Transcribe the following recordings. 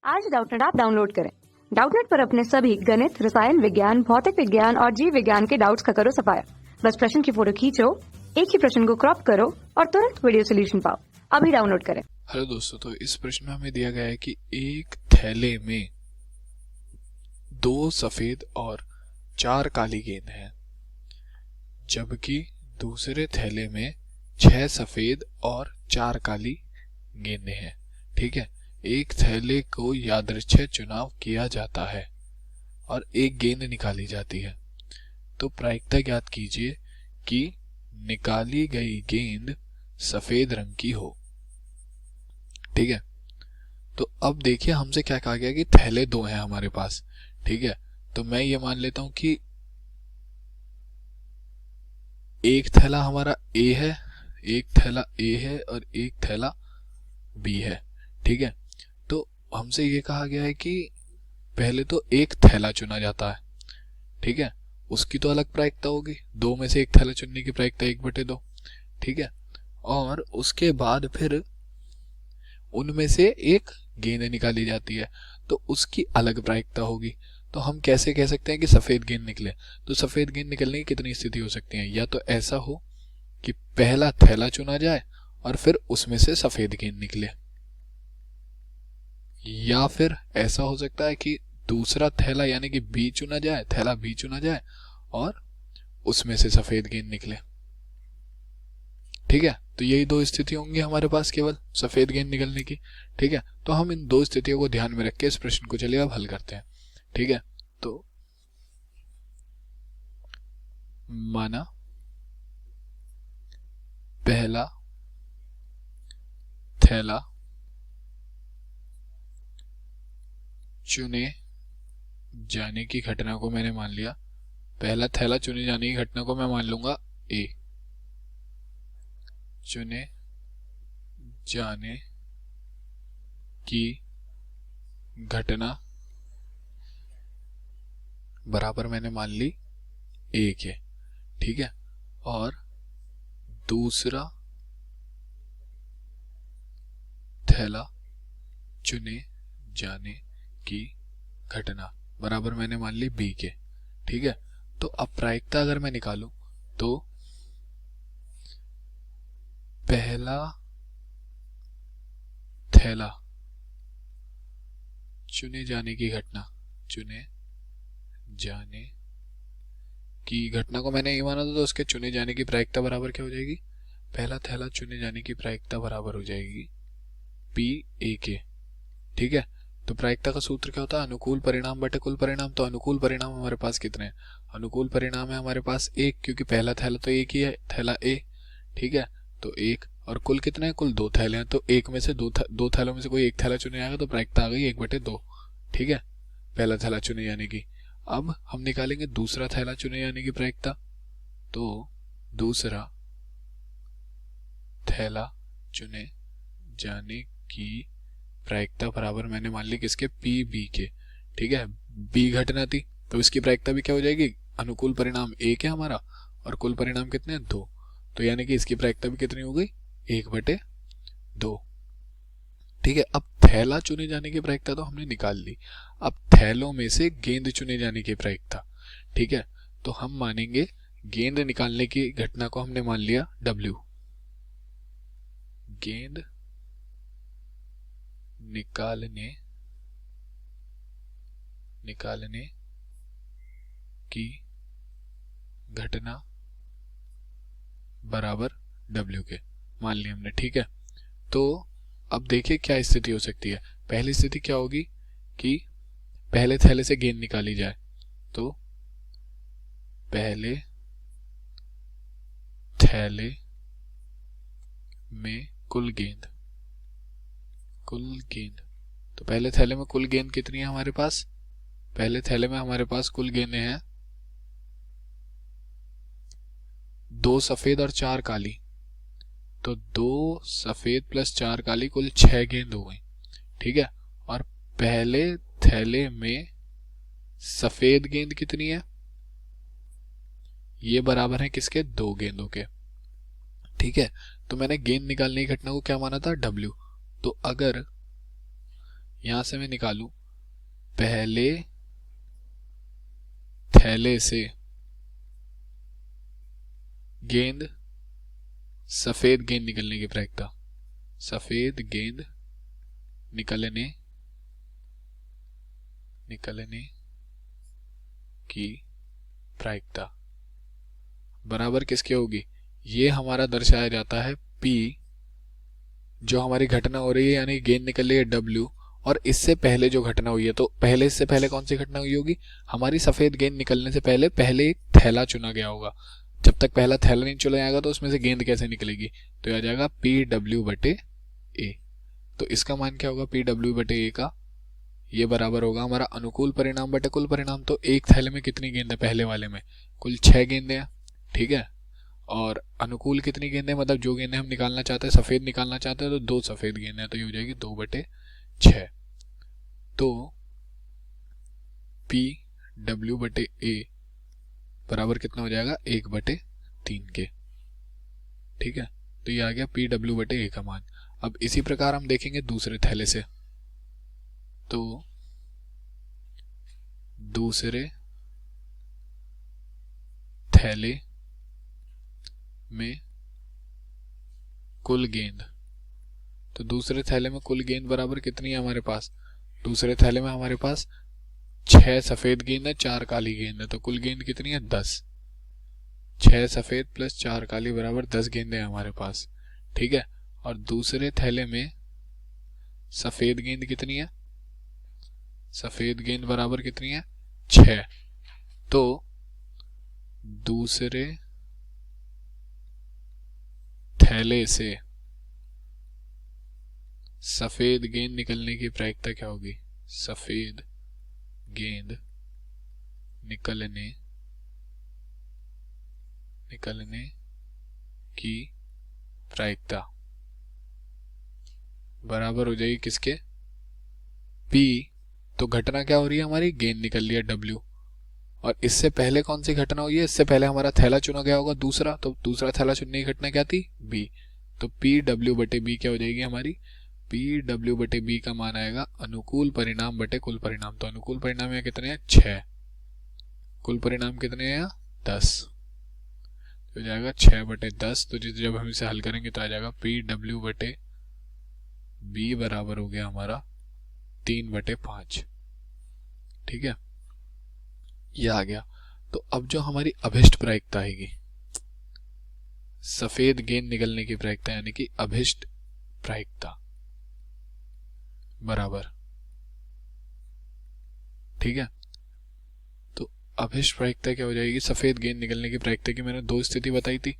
आज Doubtnut app download करें। Doubtnut पर अपने सभी गणित, रसायन विज्ञान, भौतिक विज्ञान और जीव विज्ञान के डाउट्स का करो सफाया। बस प्रश्न की फोटो खींचो, एक ही प्रश्न को क्रॉप करो और तुरंत वीडियो सोल्यूशन पाओ। अभी डाउनलोड करें। हेलो दोस्तों, तो इस प्रश्न में हमें दिया गया है कि एक थैले में 2 सफेद और 4 काली गेंद हैं, जबकि दूसरे थैले में 6 सफेद और 4 काली गेंदें हैं। ठीक है, एक थैले को यादृच्छिक चुनाव किया जाता है और एक गेंद निकाली जाती है, तो प्रायिकता ज्ञात कीजिए कि निकाली गई गेंद सफेद रंग की हो। ठीक है, तो अब देखिए हमसे क्या कहा गया कि थैले 2 हैं हमारे पास। ठीक है, तो मैं ये मान लेता हूं कि एक थैला हमारा ए है, एक थैला ए है और एक थैला बी है। ठीक है, तो हमसे ये कहा गया है कि पहले तो एक थैला चुना जाता है। ठीक है, उसकी तो अलग प्रायिकता होगी, 2 में से एक थैला चुनने की प्रायिकता 1/2। ठीक है, और उसके बाद फिर उनमें से एक गेंद निकाली जाती है, तो उसकी अलग प्रायिकता होगी। तो हम कैसे कह सकते हैं कि सफेद गेंद निकले? तो सफेद गेंद निकलने की कितनी स्थिति हो सकती है? या तो ऐसा हो कि पहला थैला चुना जाए और फिर उसमें से सफेद गेंद निकले, या फिर ऐसा हो सकता है कि दूसरा थैला यानी कि बी चुना जाए, थैला बी चुना जाए और उसमें से सफेद गेंद निकले। ठीक है, तो यही 2 स्थिति होंगी हमारे पास केवल सफेद गेंद निकलने की। ठीक है, तो हम इन 2 स्थितियों को ध्यान में रख के इस प्रश्न को चलिए अब हल करते हैं। ठीक है, तो माना पहला थैला चुने जाने की घटना को मैंने मान लिया, पहला थैला चुने जाने की घटना को मैं मान लूंगा ए। चुने जाने की घटना बराबर मैंने मान ली ए के। ठीक है, और दूसरा थैला चुने जाने की घटना बराबर मैंने मान ली बी के। ठीक है, तो अब प्रायिकता अगर मैं निकालूं तो पहला थैला चुने जाने की घटना, चुने जाने की घटना को मैंने ये माना था, तो उसके चुने जाने की प्रायिकता बराबर क्या हो जाएगी? पहला थैला चुने जाने की प्रायिकता बराबर हो जाएगी पी ए के। ठीक है, तो प्रायिकता का सूत्र क्या होता है? अनुकूल परिणाम बटे कुल परिणाम। तो अनुकूल परिणाम हमारे पास कितने हैं? अनुकूल परिणाम है हमारे पास 1, क्योंकि पहला थैला तो एक ही है, थैला ए। ठीक है, तो 1, और कुल कितने हैं? कुल 2 थैले हैं, तो एक में से दो थैलों में से कोई एक थैला चुने जाएगा, तो प्रायिकता आ गई 1/2। ठीक है, पहला थैला चुने जाने की। अब हम निकालेंगे दूसरा थैला चुने जाने की प्रायिकता, तो दूसरा थैला चुने जाने की प्रायिकता बराबर मैंने मान ली किसके? पी बी के। ठीक है, बी घटना थी तो इसकी प्रायिकता भी क्या हो जाएगी? अनुकूल परिणाम 1 है हमारा और कुल परिणाम कितने हैं? 2, तो यानी कि इसकी प्रायिकता भी कितनी हो गई? 1/2। ठीक है, अब थैला चुने जाने की प्रायिकता तो हमने निकाल ली, अब थैलों में से गेंद चुने जाने की प्रायिकता। ठीक है, तो हम मानेंगे गेंद निकालने की घटना को हमने मान लिया W। गेंद निकालने की घटना बराबर W के मान लिया हमने। ठीक है, तो अब देखिए क्या स्थिति हो सकती है। पहली स्थिति क्या होगी कि पहले थैले से गेंद निकाली जाए, तो पहले थैले में कुल गेंद, तो पहले थैले में कुल गेंद कितनी है हमारे पास? पहले थैले में हमारे पास कुल गेंदें हैं 2 सफेद और 4 काली, तो 2 सफेद प्लस 4 काली कुल 6 गेंद हो गई। ठीक है, और पहले थैले में सफेद गेंद कितनी है? ये बराबर है किसके? 2 गेंदों के। ठीक है, तो मैंने गेंद निकालने की घटना को क्या माना था? W। तो अगर यहां से मैं निकालूं पहले थैले से गेंद, सफेद गेंद निकलने की प्रायिकता, सफेद गेंद निकलने की प्रायिकता बराबर किसके होगी, ये हमारा दर्शाया जाता है P, जो हमारी घटना हो रही है यानी गेंद निकल रही है W, और इससे पहले जो घटना हुई है, तो पहले इससे पहले कौन सी घटना हुई होगी, हमारी सफेद गेंद निकलने से पहले एक थैला चुना गया होगा। जब तक पहला थैला नहीं चुना जाएगा तो उसमें से गेंद कैसे निकलेगी, तो ये आ जाएगा PW/A। तो इसका मान क्या होगा PW/A का, ये बराबर होगा हमारा अनुकूल परिणाम बटे कुल परिणाम। तो एक थैले में कितनी गेंद है, पहले वाले में कुल 6 गेंदें हैं, ठीक है, और अनुकूल कितनी गेंदें, मतलब जो गेंदें हम निकालना चाहते हैं, सफेद निकालना चाहते हैं, तो 2 सफेद गेंदें हैं, तो ये हो जाएगी 2/6। तो PW/A बराबर कितना हो जाएगा 1/3 के, ठीक है। तो ये आ गया PW/A का मान। अब इसी प्रकार हम देखेंगे दूसरे थैले से, तो दूसरे थैले में कुल गेंद, तो दूसरे थैले में कुल गेंद बराबर कितनी है हमारे पास, दूसरे थैले में हमारे पास 6 सफेद गेंद है, 4 काली गेंद है, तो कुल गेंद कितनी है 10, 6 सफेद प्लस 4 काली बराबर 10 गेंदें हैं हमारे पास, ठीक है। और दूसरे थैले में सफेद गेंद कितनी है, सफेद गेंद बराबर कितनी है 6, तो दूसरे थैले से सफेद गेंद निकलने की प्रायिकता क्या होगी, सफेद गेंद निकलने की प्रायिकता बराबर हो जाएगी किसके, P। तो घटना क्या हो रही है हमारी, गेंद निकल रही है W, और इससे पहले कौन सी घटना हुई है, इससे पहले हमारा थैला चुना गया होगा दूसरा, तो दूसरा थैला चुनने की घटना क्या थी B। तो PW/B क्या हो जाएगी हमारी, PW/B का मान आएगा अनुकूल परिणाम बटे कुल परिणाम। तो अनुकूल परिणाम यहाँ कितने हैं 6, कुल परिणाम कितने हैं 10, तो हो जाएगा 6/10। तो जब हम इसे हल करेंगे तो आ जाएगा PW/B बराबर हो गया हमारा 3/5, ठीक है, ये आ गया। तो अब जो हमारी अभिष्ट प्रायिकता आएगी, सफेद गेंद निकलने की प्रायिकता यानी कि अभिष्ट प्रायिकता बराबर, ठीक है। तो अभिष्ट प्रायिकता क्या हो जाएगी, सफेद गेंद निकलने की प्रायिकता की मैंने 2 स्थिति बताई थी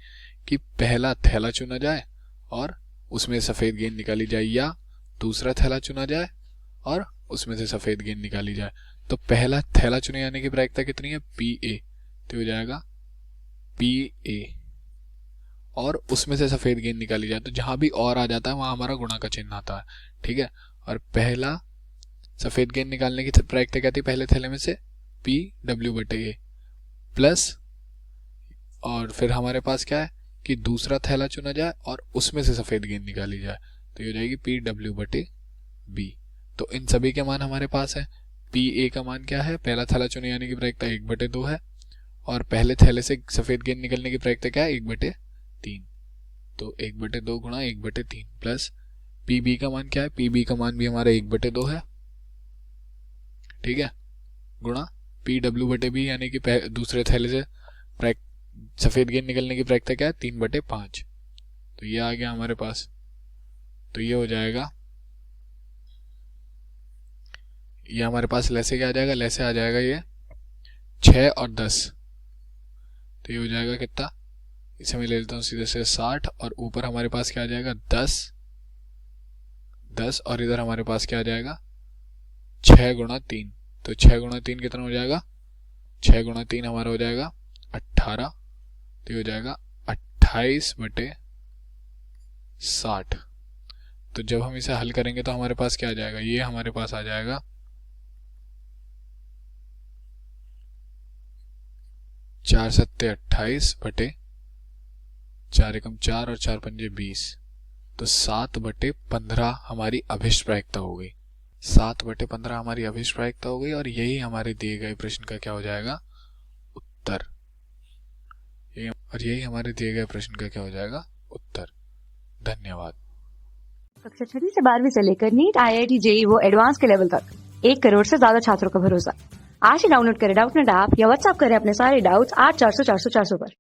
कि पहला थैला चुना जाए और उसमें सफेद गेंद निकाली जाए, या दूसरा थैला चुना जाए और उसमें से सफेद गेंद निकाली जाए। तो पहला थैला चुने जाने की प्रायिकता कितनी है PA, तो हो जाएगा PA, और उसमें से सफेद गेंद निकाली जाए, तो जहां भी और आ जाता है वहां हमारा गुणा का चिन्ह आता है, ठीक है। और पहला सफेद गेंद निकालने की प्रायिकता क्या थी, पहले थैले में से PW/A प्लस, और फिर हमारे पास क्या है कि दूसरा थैला चुना जाए और उसमें से सफेद गेंद निकाली जाए, तो ये हो जाएगी PW/B। तो इन सभी के मान हमारे पास है। PA का मान क्या है, पहला थैला चुने जाने की प्रायिकता 1/2 है, और पहले थैले से सफेद गेंद निकलने की प्रायिकता क्या है 1/3, तो 1/2 गुणा 1/3 प्लस PB का मान क्या है, PB का मान भी हमारा 1/2 है, ठीक है, गुणा PW/B यानी कि दूसरे थैले से सफेद गेंद निकलने की प्रायिकता क्या है 3/5, तो ये आ गया हमारे पास। तो ये हो जाएगा, ये हमारे पास लैसे क्या आ जाएगा, लैसे आ जाएगा ये 6 और 10, तो ये हो जाएगा कितना, इसे मैं ले लेता हूँ सीधे से 60, और ऊपर हमारे पास क्या आ जाएगा 10, और इधर हमारे पास क्या आ जाएगा 6 गुणा 3, तो 6 गुणा 3 कितना हो जाएगा, 6 गुणा 3 हमारा हो जाएगा 18, तो ये हो जाएगा 28/60। तो जब हम इसे हल करेंगे तो हमारे पास क्या आ जाएगा, ये हमारे पास आ जाएगा 4 7 28 बटे 4 एकम 4 और 4 पंजे 20, तो 7/15 हमारी अभिष्ट प्रायिकता हो गई। 7/15 हमारी अभिष्ट प्रायिकता हो गई और यही हमारे दिए गए प्रश्न का क्या हो जाएगा, उत्तर। और यही हमारे दिए गए प्रश्न का क्या हो जाएगा, उत्तर। धन्यवाद। कक्षा 6वीं से 12वीं से लेकर नीट, IIT, JEE वो एडवांस के लेवल तक 1 करोड़ से ज्यादा छात्रों का भरोसा। आज ही डाउनलोड करें डाउटनेट ऐप या व्हाट्सएप करें अपने सारे डाउट्स 8400 400 400 पर।